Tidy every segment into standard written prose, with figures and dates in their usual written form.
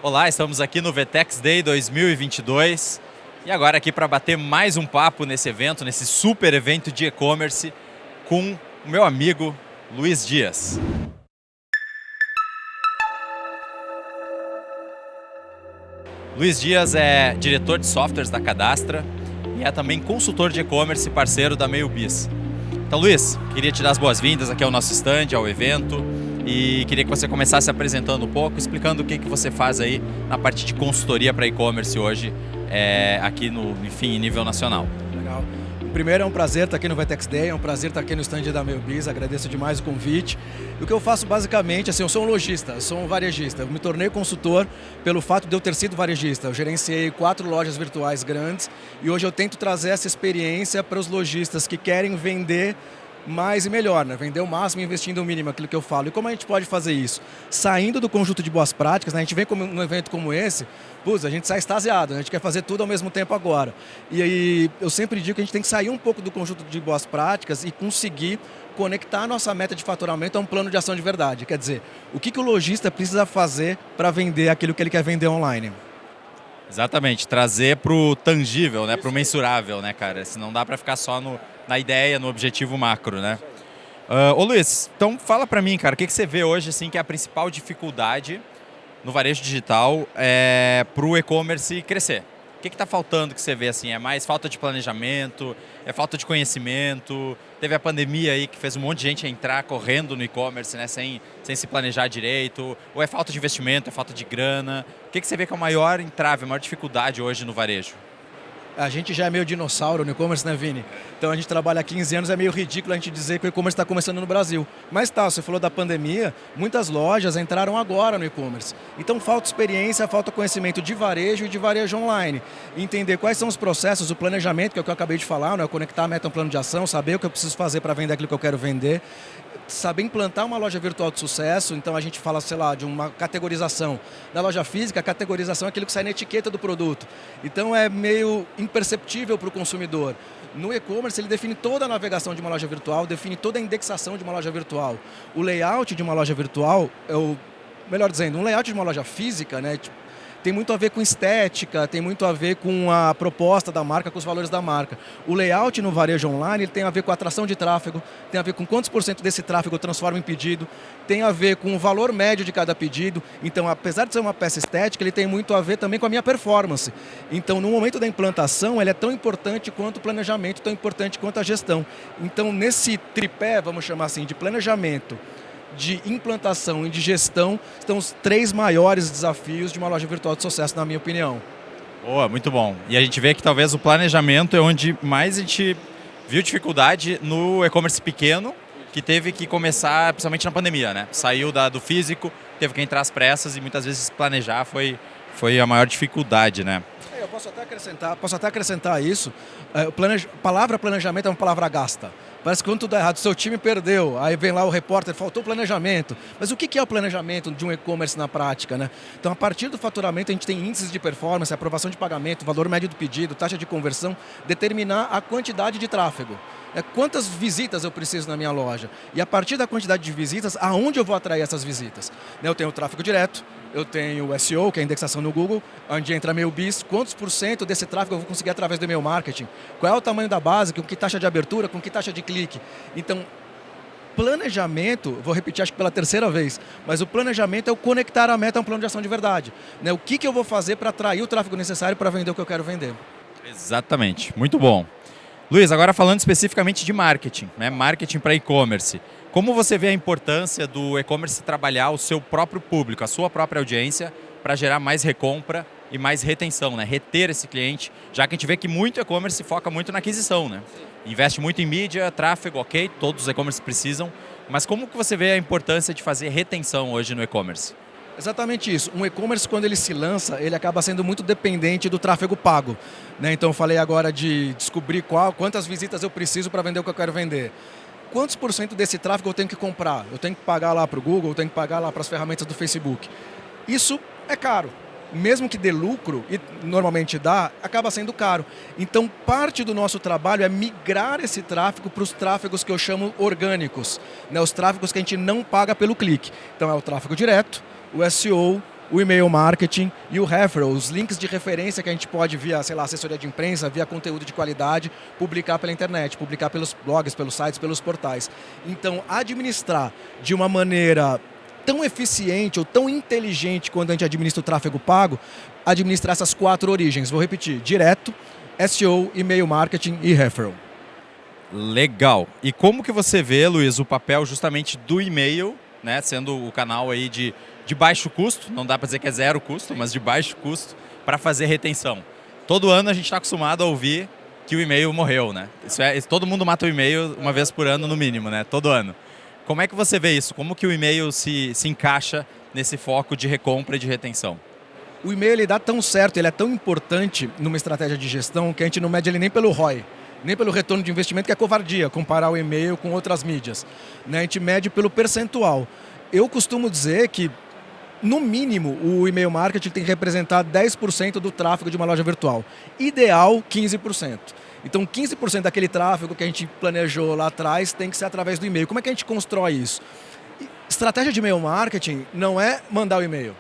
Olá, estamos aqui no VTEX Day 2022 e agora aqui para bater mais um papo nesse evento, nesse super evento de e-commerce com o meu amigo Luiz Dias. Luiz Dias é diretor de softwares da Cadastra e é também consultor de e-commerce parceiro da MeioBiz. Então, Luiz, queria te dar as boas-vindas aqui ao nosso stand, ao evento. E queria que você começasse apresentando um pouco, explicando o que você faz aí na parte de consultoria para e-commerce hoje, aqui em nível nacional. Legal. Primeiro, é um prazer estar aqui no VTEX Day, é um prazer estar aqui no stand da MeioBiz, agradeço demais o convite. E o que eu faço basicamente, eu sou um lojista, eu sou um varejista, eu me tornei consultor pelo fato de eu ter sido varejista. Eu gerenciei 4 lojas virtuais grandes e hoje eu tento trazer essa experiência para os lojistas que querem vender mais e melhor, né? Vender o máximo e investindo o mínimo, aquilo que eu falo. E como a gente pode fazer isso? Saindo do conjunto de boas práticas, né? A gente vem num evento como esse, a gente sai extasiado, né? A gente quer fazer tudo ao mesmo tempo agora. E aí eu sempre digo que a gente tem que sair um pouco do conjunto de boas práticas e conseguir conectar a nossa meta de faturamento a um plano de ação de verdade. Quer dizer, o que o lojista precisa fazer para vender aquilo que ele quer vender online? Exatamente, trazer para o tangível, né? Para o mensurável, né, cara? Se não dá para ficar só na ideia, no objetivo macro, né? Ô Luiz, então fala para mim, cara, o que você vê hoje assim, que é a principal dificuldade no varejo digital para o e-commerce crescer? O que está faltando que você vê assim? É mais falta de planejamento? É falta de conhecimento? Teve a pandemia aí que fez um monte de gente entrar correndo no e-commerce, né, sem se planejar direito? Ou é falta de investimento? É falta de grana? O que você vê que é a maior entrave, a maior dificuldade hoje no varejo? A gente já é meio dinossauro no e-commerce, né, Vini? Então a gente trabalha há 15 anos, é meio ridículo a gente dizer que o e-commerce está começando no Brasil. Mas tá, você falou da pandemia, muitas lojas entraram agora no e-commerce. Então falta experiência, falta conhecimento de varejo e de varejo online. Entender quais são os processos, o planejamento, que é o que eu acabei de falar, né? Conectar a meta a um plano de ação, saber o que eu preciso fazer para vender aquilo que eu quero vender. Saber implantar uma loja virtual de sucesso, então a gente fala, sei lá, de uma categorização. Na loja física, a categorização é aquilo que sai na etiqueta do produto. Então é meio imperceptível para o consumidor. No e-commerce, ele define toda a navegação de uma loja virtual, define toda a indexação de uma loja virtual. O layout de uma loja virtual, melhor dizendo, um layout de uma loja física, né? Tem muito a ver com estética, tem muito a ver com a proposta da marca, com os valores da marca. O layout no varejo online ele tem a ver com a atração de tráfego, tem a ver com quantos % desse tráfego eu transformo em pedido, tem a ver com o valor médio de cada pedido. Então, apesar de ser uma peça estética, ele tem muito a ver também com a minha performance. Então, no momento da implantação, ele é tão importante quanto o planejamento, tão importante quanto a gestão. Então, nesse tripé, vamos chamar assim, de planejamento, de implantação e de gestão, estão os 3 maiores desafios de uma loja virtual de sucesso, na minha opinião. Boa, muito bom. E a gente vê que talvez o planejamento é onde mais a gente viu dificuldade no e-commerce pequeno, que teve que começar, principalmente na pandemia, né? Saiu do físico, teve que entrar às pressas e muitas vezes planejar foi a maior dificuldade, né? Eu posso até acrescentar isso. A palavra planejamento é uma palavra gasta. Parece que quando tudo dá errado, seu time perdeu, aí vem lá o repórter, faltou planejamento. Mas o que é o planejamento de um e-commerce na prática, né? Então, a partir do faturamento, a gente tem índices de performance, aprovação de pagamento, valor médio do pedido, taxa de conversão, determinar a quantidade de tráfego. Quantas visitas eu preciso na minha loja? E a partir da quantidade de visitas, aonde eu vou atrair essas visitas? Eu tenho o tráfego direto, eu tenho o SEO, que é a indexação no Google, onde entra MeioBiz, quantos % desse tráfego eu vou conseguir através do e-mail marketing? Qual é o tamanho da base, com que taxa de abertura, com que taxa de clique? Então, planejamento, vou repetir acho que pela 3ª vez, mas o planejamento é o conectar a meta a um plano de ação de verdade. O que eu vou fazer para atrair o tráfego necessário para vender o que eu quero vender? Exatamente, muito bom. Luiz, agora falando especificamente de marketing, né? Marketing para e-commerce. Como você vê a importância do e-commerce trabalhar o seu próprio público, a sua própria audiência, para gerar mais recompra e mais retenção, né? Reter esse cliente, já que a gente vê que muito e-commerce foca muito na aquisição, né? Investe muito em mídia, tráfego, ok, todos os e-commerce precisam, mas como que você vê a importância de fazer retenção hoje no e-commerce? Exatamente isso. Um e-commerce, quando ele se lança, ele acaba sendo muito dependente do tráfego pago, né? Então, eu falei agora de descobrir quantas visitas eu preciso para vender o que eu quero vender. Quantos % desse tráfego eu tenho que comprar? Eu tenho que pagar lá para o Google, eu tenho que pagar lá para as ferramentas do Facebook. Isso é caro. Mesmo que dê lucro, e normalmente dá, acaba sendo caro. Então, parte do nosso trabalho é migrar esse tráfego para os tráfegos que eu chamo orgânicos, né? Os tráfegos que a gente não paga pelo clique. Então, é o tráfego direto, o SEO, o e-mail marketing e o referral, os links de referência que a gente pode, via, sei lá, assessoria de imprensa, via conteúdo de qualidade, publicar pela internet, publicar pelos blogs, pelos sites, pelos portais. Então, administrar de uma maneira tão eficiente ou tão inteligente quando a gente administra o tráfego pago, administrar essas 4 origens. Vou repetir: direto, SEO, e-mail marketing e referral. Legal. E como que você vê, Luiz, o papel justamente do e-mail, né, sendo o canal aí de baixo custo, não dá para dizer que é zero custo, mas de baixo custo, para fazer retenção? Todo ano a gente está acostumado a ouvir que o e-mail morreu, né? Todo mundo mata o e-mail uma vez por ano no mínimo, né? Todo ano. Como é que você vê isso? Como que o e-mail se encaixa nesse foco de recompra e de retenção? O e-mail ele dá tão certo, ele é tão importante numa estratégia de gestão que a gente não mede ele nem pelo ROI, nem pelo retorno de investimento, que é covardia, comparar o e-mail com outras mídias. Né? A gente mede pelo percentual. Eu costumo dizer que, no mínimo, o e-mail marketing tem que representar 10% do tráfego de uma loja virtual. Ideal, 15%. Então, 15% daquele tráfego que a gente planejou lá atrás tem que ser através do e-mail. Como é que a gente constrói isso? Estratégia de e-mail marketing não é mandar o e-mail.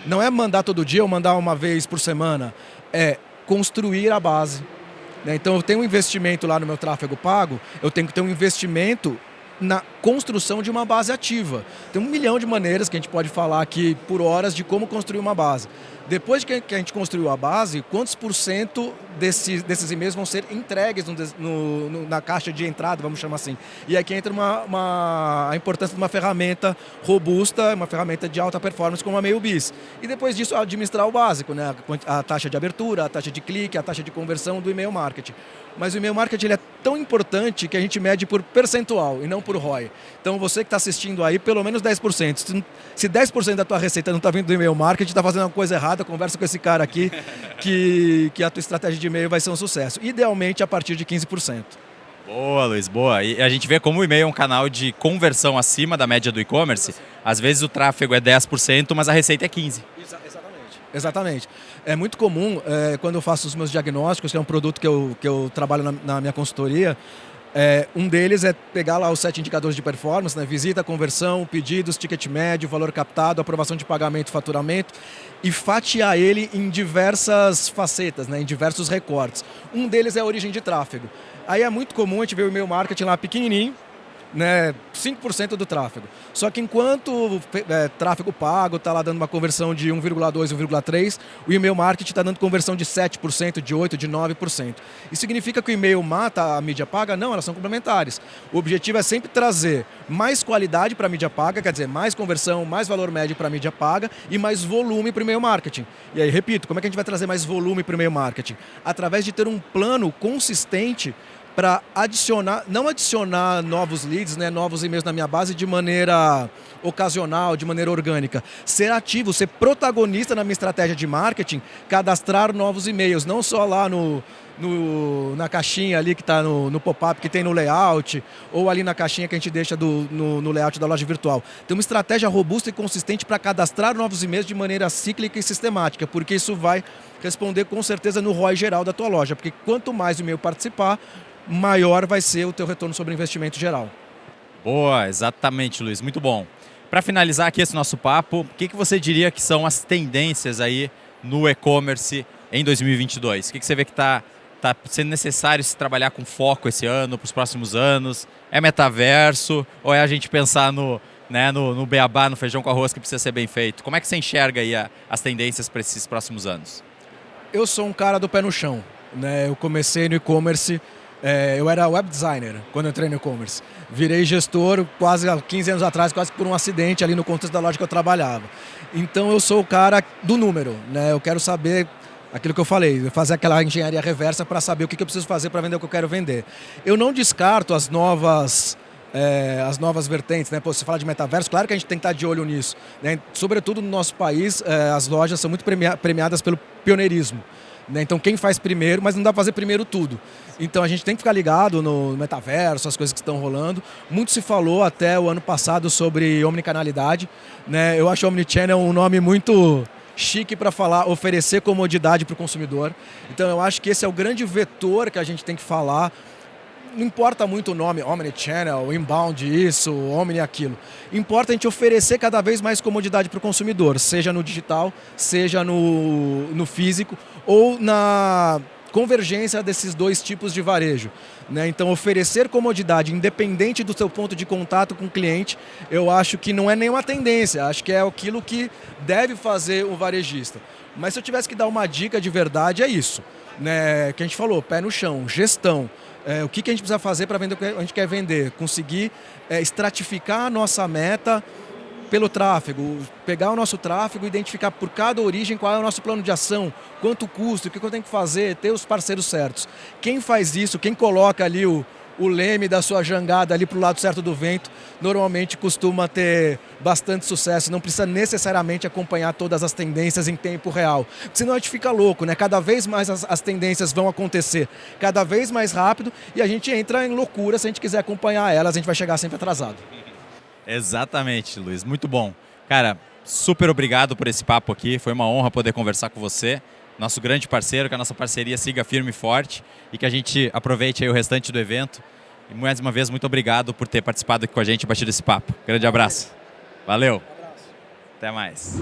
Não é mandar todo dia ou mandar uma vez por semana. É construir a base. Então, eu tenho um investimento lá no meu tráfego pago, eu tenho que ter um investimento na construção de uma base ativa. Tem 1 milhão de maneiras que a gente pode falar aqui por horas de como construir uma base. Depois de que a gente construiu a base, quantos por cento desses e-mails vão ser entregues na caixa de entrada, vamos chamar assim. E aqui entra a importância de uma ferramenta robusta, uma ferramenta de alta performance como a MailBiz. E depois disso, administrar o básico, né? A taxa de abertura, a taxa de clique, a taxa de conversão do e-mail marketing. Mas o e-mail marketing ele é tão importante que a gente mede por percentual e não por ROI. Então, você que está assistindo aí, pelo menos 10%. Se 10% da tua receita não está vindo do e-mail marketing, está fazendo uma coisa errada, conversa com esse cara aqui que a tua estratégia de e-mail vai ser um sucesso. Idealmente, a partir de 15%. Boa, Luiz, boa. E a gente vê como o e-mail é um canal de conversão acima da média do e-commerce. Às vezes o tráfego é 10%, mas a receita é 15%. Exatamente. É muito comum, quando eu faço os meus diagnósticos, que é um produto que eu trabalho na minha consultoria, um deles é pegar lá os 7 indicadores de performance, né? Visita, conversão, pedidos, ticket médio, valor captado, aprovação de pagamento, faturamento, e fatiar ele em diversas facetas, né? Em diversos recortes. Um deles é a origem de tráfego. Aí é muito comum a gente ver o e-mail marketing lá pequenininho, né, 5% do tráfego. Só que enquanto tráfego pago está lá dando uma conversão de 1,2, 1,3, o e-mail marketing está dando conversão de 7%, de 8%, de 9%. Isso significa que o e-mail mata a mídia paga? Não, elas são complementares. O objetivo é sempre trazer mais qualidade para a mídia paga, quer dizer, mais conversão, mais valor médio para a mídia paga e mais volume para o e-mail marketing. E aí, repito, como é que a gente vai trazer mais volume para o e-mail marketing? Através de ter um plano consistente para não adicionar novos leads, né, novos e-mails na minha base de maneira ocasional, de maneira orgânica. Ser ativo, ser protagonista na minha estratégia de marketing, cadastrar novos e-mails, não só lá na caixinha ali que está no pop-up, que tem no layout, ou ali na caixinha que a gente deixa no layout da loja virtual. Tem uma estratégia robusta e consistente para cadastrar novos e-mails de maneira cíclica e sistemática, porque isso vai responder com certeza no ROI geral da tua loja, porque quanto mais o e-mail participar, maior vai ser o teu retorno sobre o investimento geral. Boa, exatamente, Luiz. Muito bom. Para finalizar aqui esse nosso papo, o que você diria que são as tendências aí no e-commerce em 2022? O que você vê que está sendo necessário se trabalhar com foco esse ano, para os próximos anos? É metaverso ou é a gente pensar no beabá, no feijão com arroz que precisa ser bem feito? Como é que você enxerga aí as tendências para esses próximos anos? Eu sou um cara do pé no chão, né? Eu comecei no e-commerce. Eu era web designer quando entrei no e-commerce. Virei gestor quase há 15 anos atrás, quase por um acidente ali no contexto da loja que eu trabalhava. Então eu sou o cara do número, né? Eu quero saber aquilo que eu falei, fazer aquela engenharia reversa para saber o que eu preciso fazer para vender o que eu quero vender. Eu não descarto as novas vertentes, né? Pô, você fala de metaverso, claro que a gente tem que estar de olho nisso, né? Sobretudo no nosso país, as lojas são muito premiadas pelo pioneirismo. Então quem faz primeiro, mas não dá para fazer primeiro tudo. Então a gente tem que ficar ligado no metaverso, as coisas que estão rolando. Muito se falou até o ano passado sobre omnicanalidade, né? Eu acho o Omnichannel um nome muito chique para falar, oferecer comodidade para o consumidor. Então eu acho que esse é o grande vetor que a gente tem que falar. não importa muito o nome, Omnichannel, Inbound isso, Omni aquilo. Importa a gente oferecer cada vez mais comodidade para o consumidor, seja no digital, seja no físico ou na convergência desses dois tipos de varejo. Né? Então, oferecer comodidade independente do seu ponto de contato com o cliente, eu acho que não é nenhuma tendência, acho que é aquilo que deve fazer o varejista. Mas se eu tivesse que dar uma dica de verdade, é isso. Né? Que a gente falou, pé no chão, gestão. O que a gente precisa fazer para vender o que a gente quer vender? Conseguir estratificar a nossa meta pelo tráfego, pegar o nosso tráfego, identificar por cada origem qual é o nosso plano de ação, quanto custa, o que eu tenho que fazer, ter os parceiros certos. Quem faz isso, quem coloca ali o leme da sua jangada ali para o lado certo do vento, normalmente costuma ter bastante sucesso, não precisa necessariamente acompanhar todas as tendências em tempo real. Porque senão a gente fica louco, né? Cada vez mais as tendências vão acontecer, cada vez mais rápido, e a gente entra em loucura se a gente quiser acompanhar elas, a gente vai chegar sempre atrasado. Exatamente, Luiz. Muito bom. Cara, super obrigado por esse papo aqui. Foi uma honra poder conversar com você. Nosso grande parceiro, que a nossa parceria siga firme e forte e que a gente aproveite aí o restante do evento. E mais uma vez, muito obrigado por ter participado aqui com a gente e batido esse papo. Grande abraço. Valeu. Até mais.